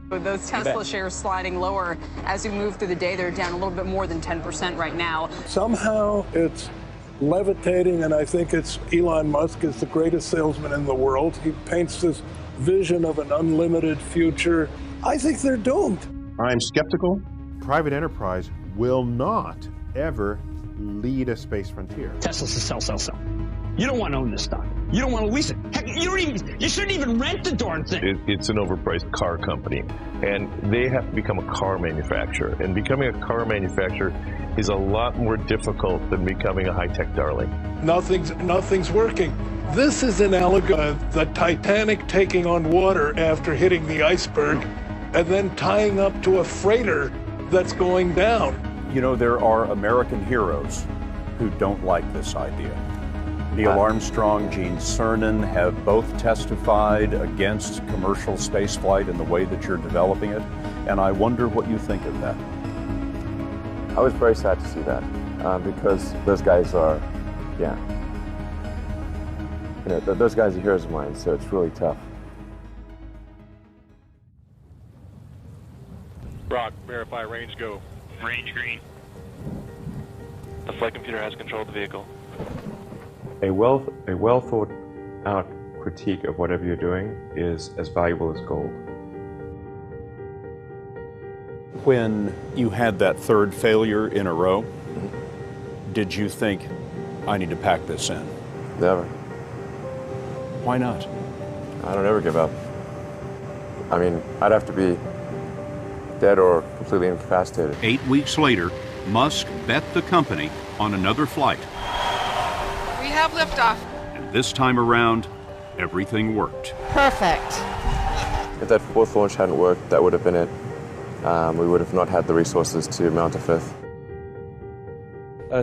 Those Tesla shares sliding lower as we move through the day. They're down a little bit more than 10% right now. Somehow it's levitating, and I think it's Elon Musk is the greatest salesman in the world. He paints this vision of an unlimited future. I think they're doomed. I'm skeptical. Private enterprise will not ever lead a space frontier. Tesla's a sell, sell, sell. You don't want to own this stock. You don't want to lease it. Heck, you shouldn't even rent the darn thing. It's an overpriced car company, and they have to become a car manufacturer. And becoming a car manufacturer is a lot more difficult than becoming a high-tech darling. Nothing's working. This is an allegory of the Titanic taking on water after hitting the iceberg and then tying up to a freighter that's going down. You know, there are American heroes who don't like this idea. Neil Armstrong, Gene Cernan have both testified against commercial spaceflight in the way that you're developing it, and I wonder what you think of that. I was very sad to see that, because those guys are, those guys are heroes of mine, so it's really tough. Brock, verify range go. Range green. The flight computer has control of the vehicle. A well thought out critique of whatever you're doing is as valuable as gold. When you had that third failure in a row, did you think, I need to pack this in? Never. Why not? I don't ever give up. I mean, I'd have to be dead or completely incapacitated. 8 weeks later, Musk bet the company on another flight. We have liftoff. And this time around, everything worked. Perfect. If that fourth launch hadn't worked, that would have been it. We would have not had the resources to mount a fifth.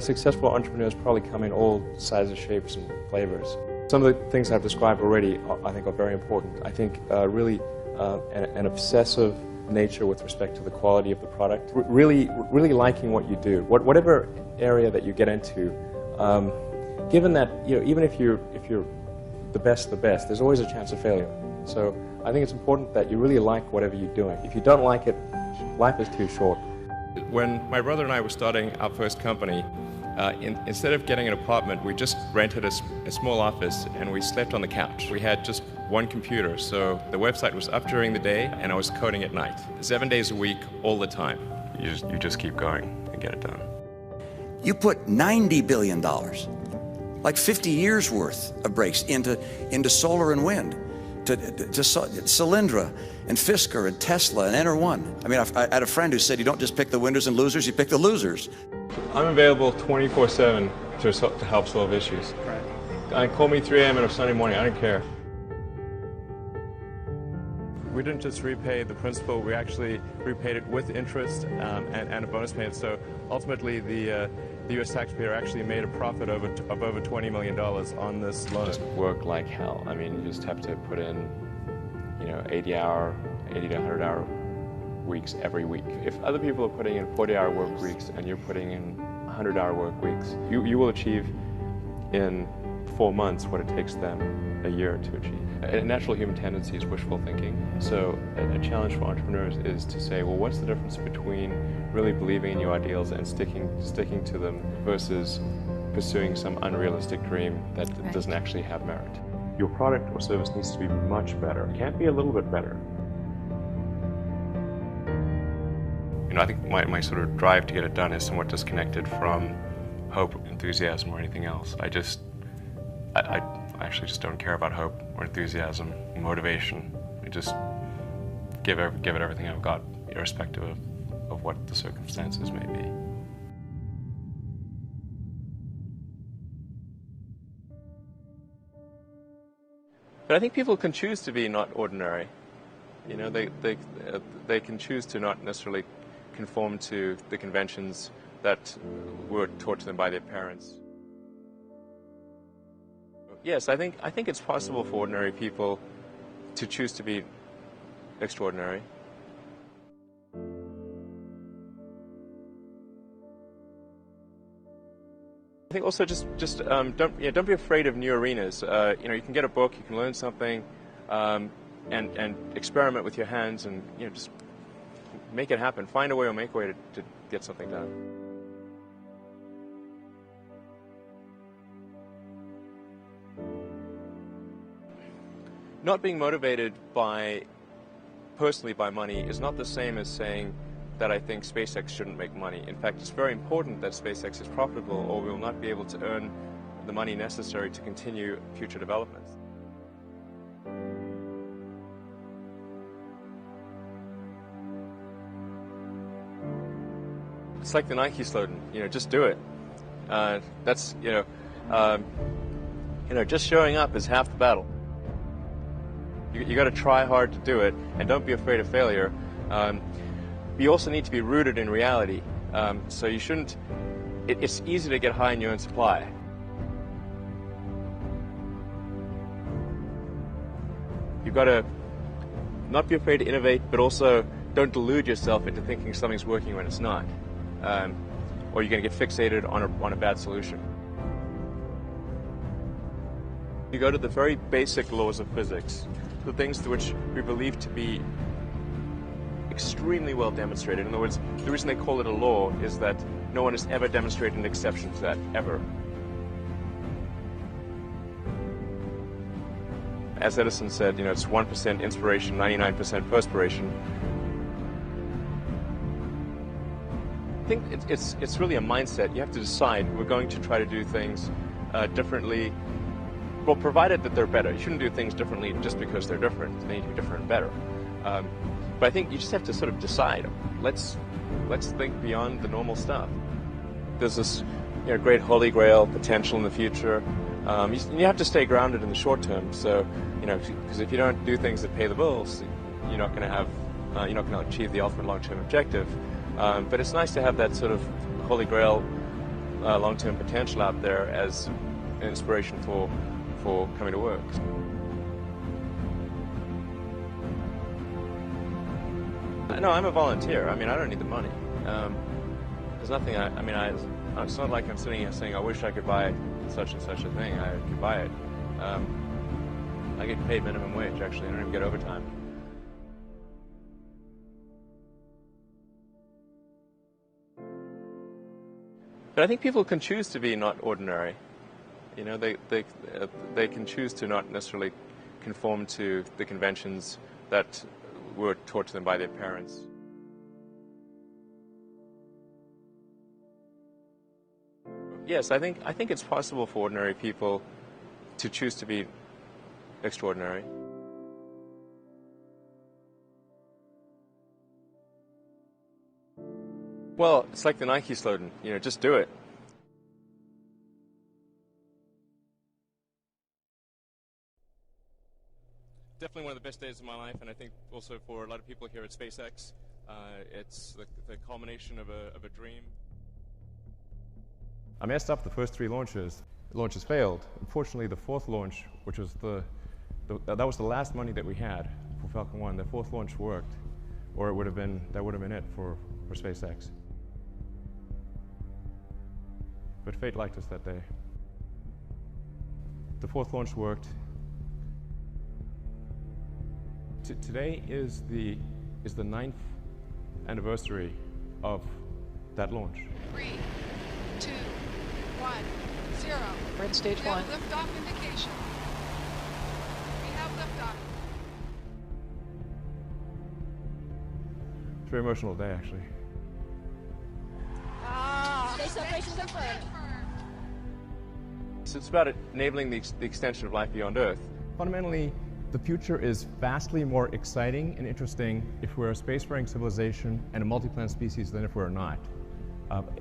Successful entrepreneurs probably come in all sizes, shapes, and flavors. Some of the things I've described already, I think, are very important. I think really an obsessive nature with respect to the quality of the product. Really liking what you do, whatever area that you get into. Given that, even if you're the best, there's always a chance of failure. So I think it's important that you really like whatever you're doing. If you don't like it, life is too short. When my brother and I were starting our first company, instead of getting an apartment, we just rented a small office and we slept on the couch. We had just one computer, so the website was up during the day and I was coding at night. 7 days a week, all the time. You just keep going and get it done. You put $90 billion, like 50 years worth of breaks into solar and wind, to Solyndra and Fisker and Tesla and Enter1. I mean, I had a friend who said you don't just pick the winners and losers, you pick the losers. I'm available 24/7 to help solve issues. Right. Call me 3 a.m. on a Sunday morning, I don't care. We didn't just repay the principal, we actually repaid it with interest and a bonus payment. So ultimately, the U.S. taxpayer actually made a profit of over $20 million on this loan. Just work like hell. I mean, you just have to put in, 80 to 100-hour weeks every week. If other people are putting in 40-hour work weeks and you're putting in 100-hour work weeks, you will achieve in 4 months what it takes them a year to achieve. A natural human tendency is wishful thinking. So a challenge for entrepreneurs is to say, well, what's the difference between really believing in your ideals and sticking to them versus pursuing some unrealistic dream that doesn't actually have merit? Your product or service needs to be much better. It can't be a little bit better. I think my sort of drive to get it done is somewhat disconnected from hope, enthusiasm, or anything else. I actually just don't care about hope or enthusiasm, motivation. I just give it everything I've got, irrespective of what the circumstances may be. But I think people can choose to be not ordinary. They can choose to not necessarily conform to the conventions that were taught to them by their parents. Yes, I think it's possible for ordinary people to choose to be extraordinary. I think also just don't be afraid of new arenas. You can get a book, you can learn something, and experiment with your hands, and just make it happen. Find a way or make a way to get something done. Not being motivated personally by money is not the same as saying that I think SpaceX shouldn't make money. In fact, it's very important that SpaceX is profitable, or we will not be able to earn the money necessary to continue future developments. It's like the Nike slogan, just do it. That's, just showing up is half the battle. You got to try hard to do it, and don't be afraid of failure. You also need to be rooted in reality. So you shouldn't. It's easy to get high in your own supply. You've got to not be afraid to innovate, but also don't delude yourself into thinking something's working when it's not, or you're going to get fixated on a bad solution. You go to the very basic laws of physics, the things which we believe to be extremely well demonstrated. In other words, the reason they call it a law is that no one has ever demonstrated an exception to that, ever. As Edison said, it's 1% inspiration, 99% perspiration. I think it's really a mindset. You have to decide, we're going to try to do things differently, well, provided that they're better. You shouldn't do things differently just because they're different. They need to be different and better. But I think you just have to sort of decide, let's think beyond the normal stuff. There's this great holy grail potential in the future. You have to stay grounded in the short term. So, because if you don't do things that pay the bills, you're not going to achieve the ultimate long-term objective. But it's nice to have that sort of holy grail long-term potential out there as an inspiration for coming to work. No, I'm a volunteer. I don't need the money. There's nothing. It's not like I'm sitting here saying, I wish I could buy such and such a thing. I could buy it. I get paid minimum wage, actually. I don't even get overtime. But I think people can choose to be not ordinary. They can choose to not necessarily conform to the conventions that were taught to them by their parents. Yes, I think it's possible for ordinary people to choose to be extraordinary. Well, it's like the Nike slogan, just do it. Definitely one of the best days of my life, and I think also for a lot of people here at SpaceX, it's the culmination of a dream. I messed up the first 3 launches. The launches failed. Unfortunately, the 4th launch, which was that was the last money that we had for Falcon 1, the 4th launch worked, or that would have been it for SpaceX. But fate liked us that day. The 4th launch worked. Today is the 9th anniversary of that launch. 3, 2, 1, 0. We're in stage 1. Liftoff indication. We have liftoff. It's a very emotional day, actually. Space operation confirmed. So it's about enabling the extension of life beyond Earth. Fundamentally, the future is vastly more exciting and interesting if we're a spacefaring civilization and a multi-planet species than if we're not.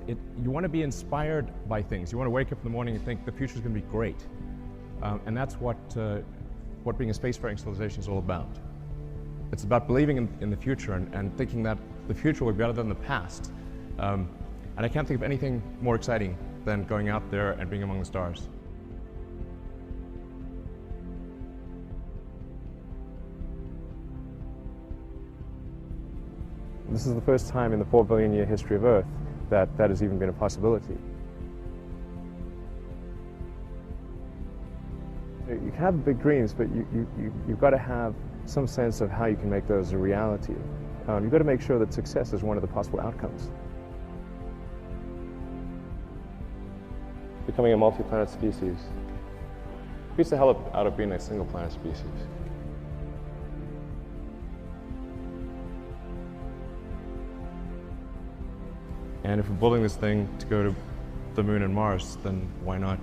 You want to be inspired by things. You want to wake up in the morning and think the future is going to be great. And that's what being a spacefaring civilization is all about. It's about believing in the future and thinking that the future will be better than the past. And I can't think of anything more exciting than going out there and being among the stars. This is the first time in the 4 billion year history of Earth that has even been a possibility. You can have big dreams, but you've got to have some sense of how you can make those a reality. You've got to make sure that success is one of the possible outcomes. Becoming a multi-planet species beats the hell out of being a single planet species. And if we're building this thing to go to the moon and Mars, then why not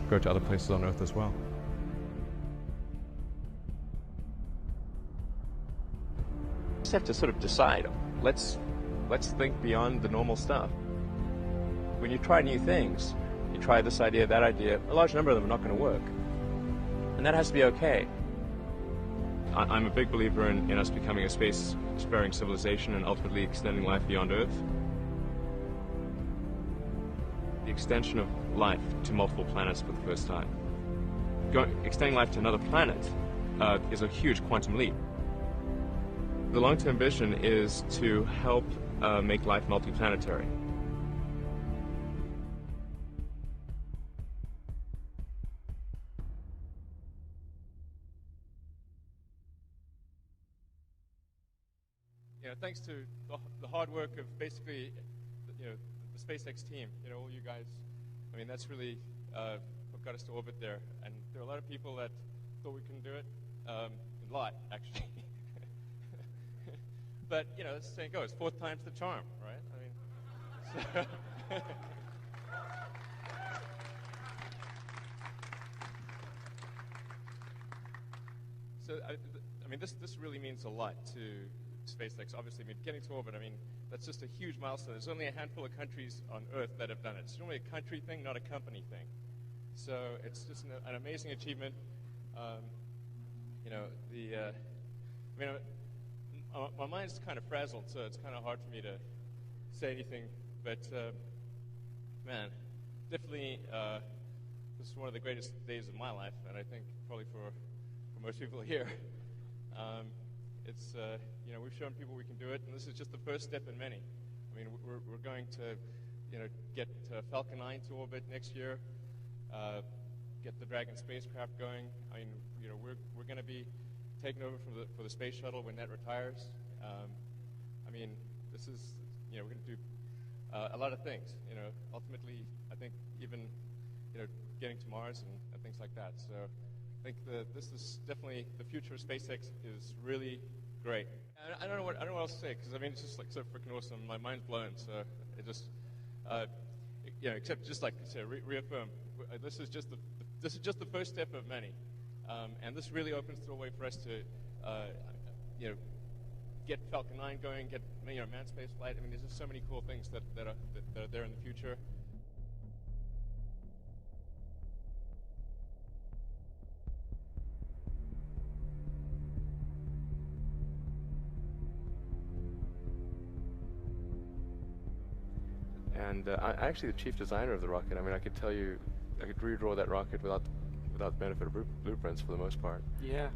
go to other places on Earth as well? You just have to sort of decide, let's think beyond the normal stuff. When you try new things, you try this idea, that idea, a large number of them are not going to work. And that has to be okay. I'm a big believer in us becoming a space-sparing civilization and ultimately extending life beyond Earth. The extension of life to multiple planets for the first time. Extending life to another planet is a huge quantum leap. The long-term vision is to help make life multiplanetary. Thanks to the hard work of basically, the SpaceX team, all you guys. I mean, that's really what got us to orbit there. And there are a lot of people that thought we couldn't do it. A lot, actually. But, as the saying goes, fourth time's the charm, right? I mean, so I mean, this really means a lot to SpaceX. Obviously, I mean, getting to orbit, I mean, that's just a huge milestone. There's only a handful of countries on Earth that have done it. It's normally a country thing, not a company thing. So it's just an amazing achievement. My mind's kind of frazzled, so it's kind of hard for me to say anything. But man, definitely, this is one of the greatest days of my life, and I think probably for most people here. It's we've shown people we can do it, and this is just the first step in many. I mean, we're going to get Falcon 9 to orbit next year, get the Dragon spacecraft going. I mean, we're going to be taking over for the space shuttle when that retires. I mean, this is we're going to do a lot of things. Ultimately, I think even getting to Mars and things like that. So I think this is definitely the future of SpaceX is really great. I don't know what else to say, because I mean, it's just like so freaking awesome. My mind's blown. So it just except just like to reaffirm, this is just the first step of many, and this really opens the way for us to get Falcon 9 going, get manned space flight. I mean, there's just so many cool things that are there in the future. And I'm actually the chief designer of the rocket. I mean, I could tell you, I could redraw that rocket without the benefit of blueprints for the most part. Yeah.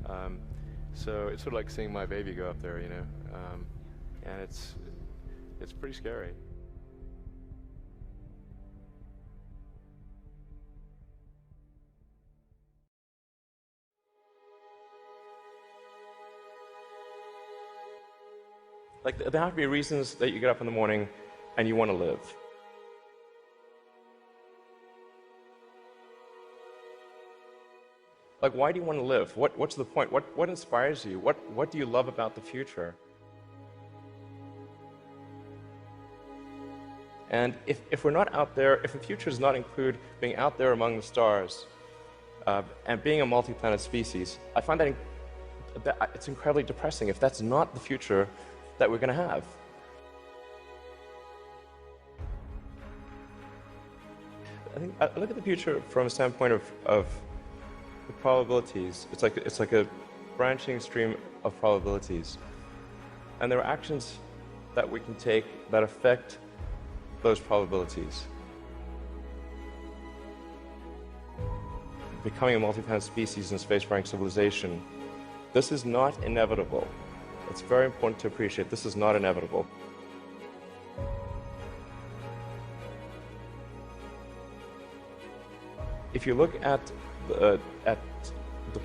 So it's sort of like seeing my baby go up there, and it's pretty scary. Like, there have to be reasons that you get up in the morning and you want to live. Like, why do you want to live? What's the point? What inspires you? What do you love about the future? And if we're not out there, if the future does not include being out there among the stars and being a multi-planet species, I find that it's incredibly depressing if that's not the future that we're going to have. I think I look at the future from a standpoint of the probabilities. It's like a branching stream of probabilities, and there are actions that we can take that affect those probabilities. Becoming a multi-planet species and spacefaring civilization, this is not inevitable. It's very important to appreciate this is not inevitable. If you look at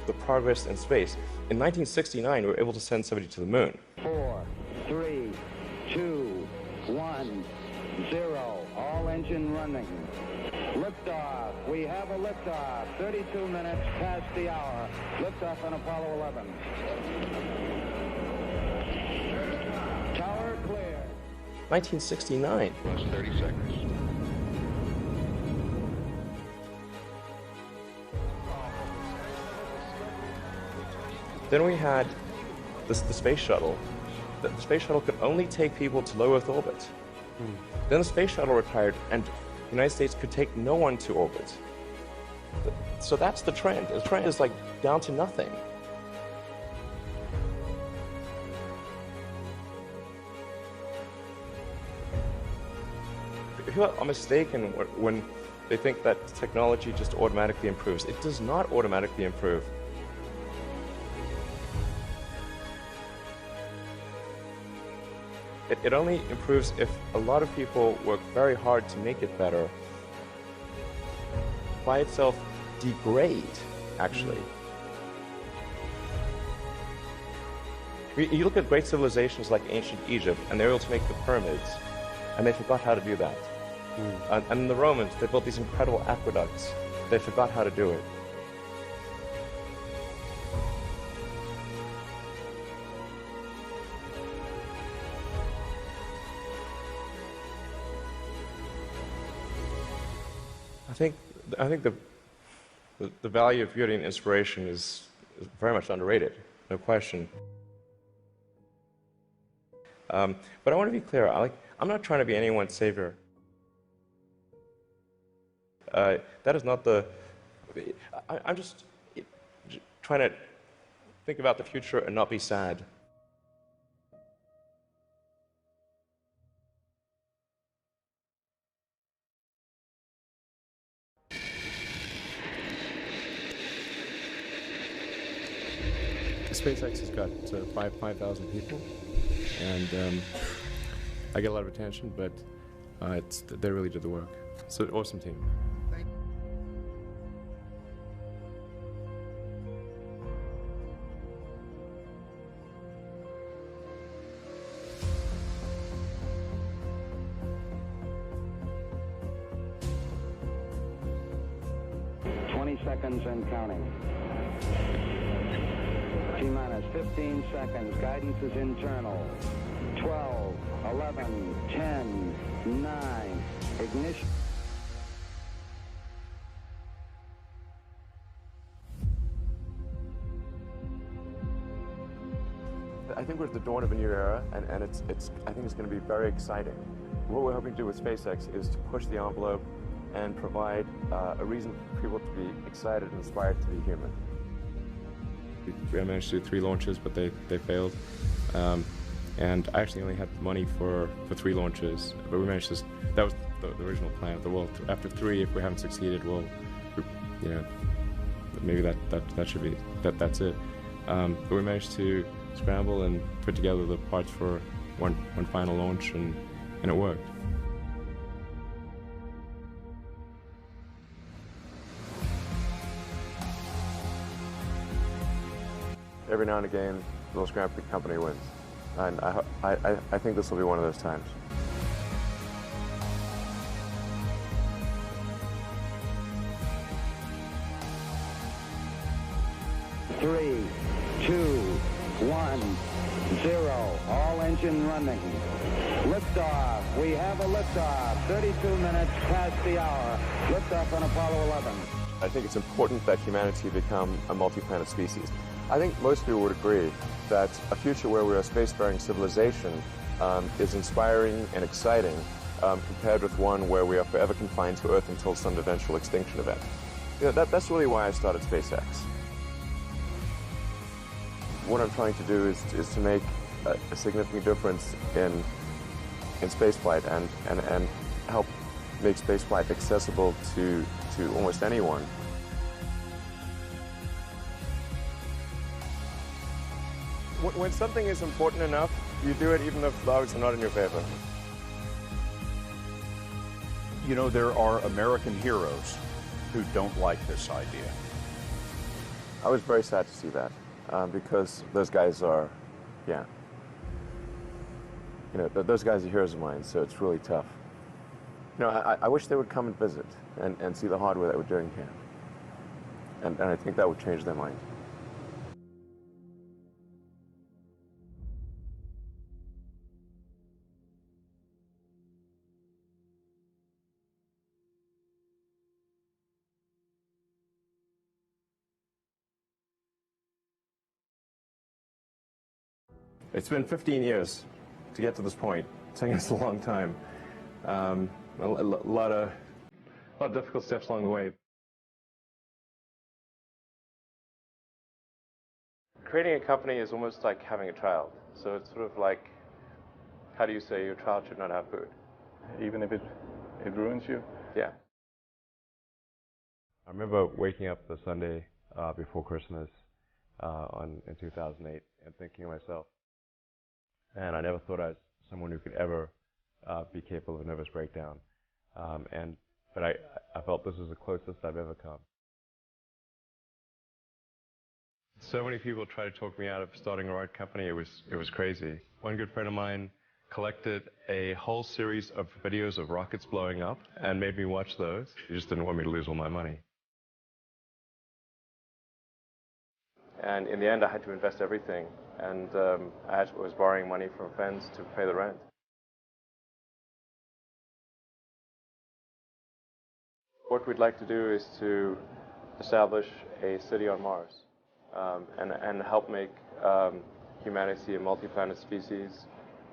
the progress in space. In 1969, we were able to send somebody to the moon. 4, 3, 2, 1, 0. All engine running. Liftoff. We have a liftoff. 32 minutes past the hour. Liftoff on Apollo 11. Tower clear. 1969. Plus 30 seconds. Then we had the space shuttle. The space shuttle could only take people to low Earth orbit. Then the space shuttle retired, and the United States could take no one to orbit. So that's the trend. The trend is like down to nothing. People are mistaken when they think that technology just automatically improves. It does not automatically improve. It only improves if a lot of people work very hard to make it better. By itself, degrade, actually. You look at great civilizations like ancient Egypt, and they were able to make the pyramids, and they forgot how to do that. And the Romans, they built these incredible aqueducts. They forgot how to do it. I think the value of beauty and inspiration is very much underrated, no question. But I want to be clear. I'm not trying to be anyone's savior. That is not the. I'm just trying to think about the future and not be sad. SpaceX has got 5,000 people, and I get a lot of attention, but they really did the work. It's an awesome team. Seconds and counting. T-minus 15 seconds. Guidance is internal. 12, 11, 10, 9. Ignition. I think we're at the dawn of a new era, and I think it's going to be very exciting. What we're hoping to do with SpaceX is to push the envelope and provide a reason for people to be excited and inspired to be human. We managed to do 3 launches, but they failed. And I actually only had money for 3 launches, but we managed to. That was the original plan. Well, after 3, if we haven't succeeded, well, maybe that should be that's it. But we managed to scramble and put together the parts for one final launch, and it worked. Every now and again, the most Grand Prix company wins. And I think this will be one of those times. Three, 2, 1, 0. All engine running. Liftoff. We have a liftoff. 32 minutes past the hour. Liftoff on Apollo 11. I think it's important that humanity become a multi-planet species. I think most people would agree that a future where we're a spacefaring civilization is inspiring and exciting compared with one where we are forever confined to Earth until some eventual extinction event. That's really why I started SpaceX. What I'm trying to do is to make a significant difference in spaceflight and help make spaceflight accessible to almost anyone. When something is important enough, you do it even if the odds are not in your favor. You know, there are American heroes who don't like this idea. I was very sad to see that because those guys are, yeah. You know, those guys are heroes of mine, so it's really tough. You know, I wish they would come and visit and see the hardware that we're doing here. And I think that would change their mind. It's been 15 years to get to this point. It's taken us a long time. A lot of difficult steps along the way. Creating a company is almost like having a child. So it's sort of like, how do you say your child should not have food? Even if it ruins you? Yeah. I remember waking up the Sunday before Christmas in 2008 and thinking to myself, and I never thought I was someone who could ever be capable of a nervous breakdown. But I felt this was the closest I've ever come. So many people tried to talk me out of starting a rocket company. It was crazy. One good friend of mine collected a whole series of videos of rockets blowing up and made me watch those. He just didn't want me to lose all my money. And in the end, I had to invest everything. And I was borrowing money from friends to pay the rent. What we'd like to do is to establish a city on Mars and help make humanity a multi-planet species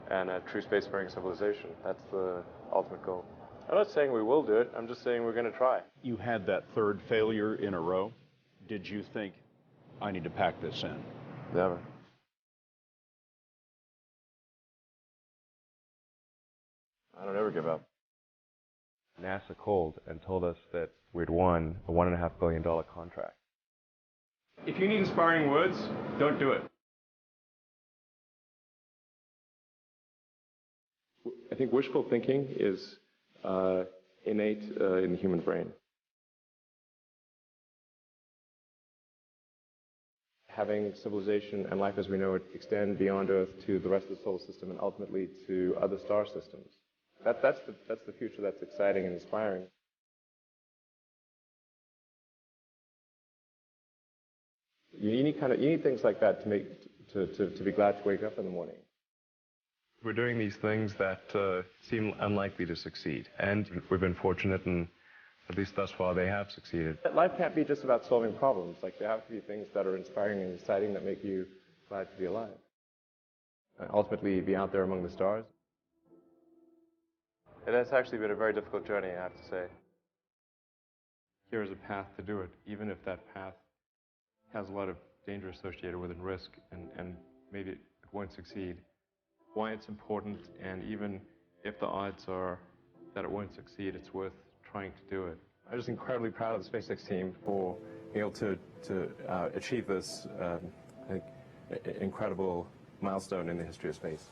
and a true spacefaring civilization. That's the ultimate goal. I'm not saying we will do it. I'm just saying we're going to try. You had that third failure in a row. Did you think, I need to pack this in? Never. I don't ever give up. NASA called and told us that we'd won a $1.5 billion contract. If you need inspiring words, don't do it. I think wishful thinking is innate in the human brain. Having civilization and life as we know it extend beyond Earth to the rest of the solar system and ultimately to other star systems. That's the future that's exciting and inspiring. You need things like that to be glad to wake up in the morning. We're doing these things that seem unlikely to succeed, and we've been fortunate, and at least thus far they have succeeded. Life can't be just about solving problems. Like, there have to be things that are inspiring and exciting that make you glad to be alive. And ultimately, be out there among the stars. It has actually been a very difficult journey, I have to say. Here is a path to do it, even if that path has a lot of danger associated with it, risk, and maybe it won't succeed. Why it's important, and even if the odds are that it won't succeed, it's worth trying to do it. I'm just incredibly proud of the SpaceX team for being able to achieve this incredible milestone in the history of space.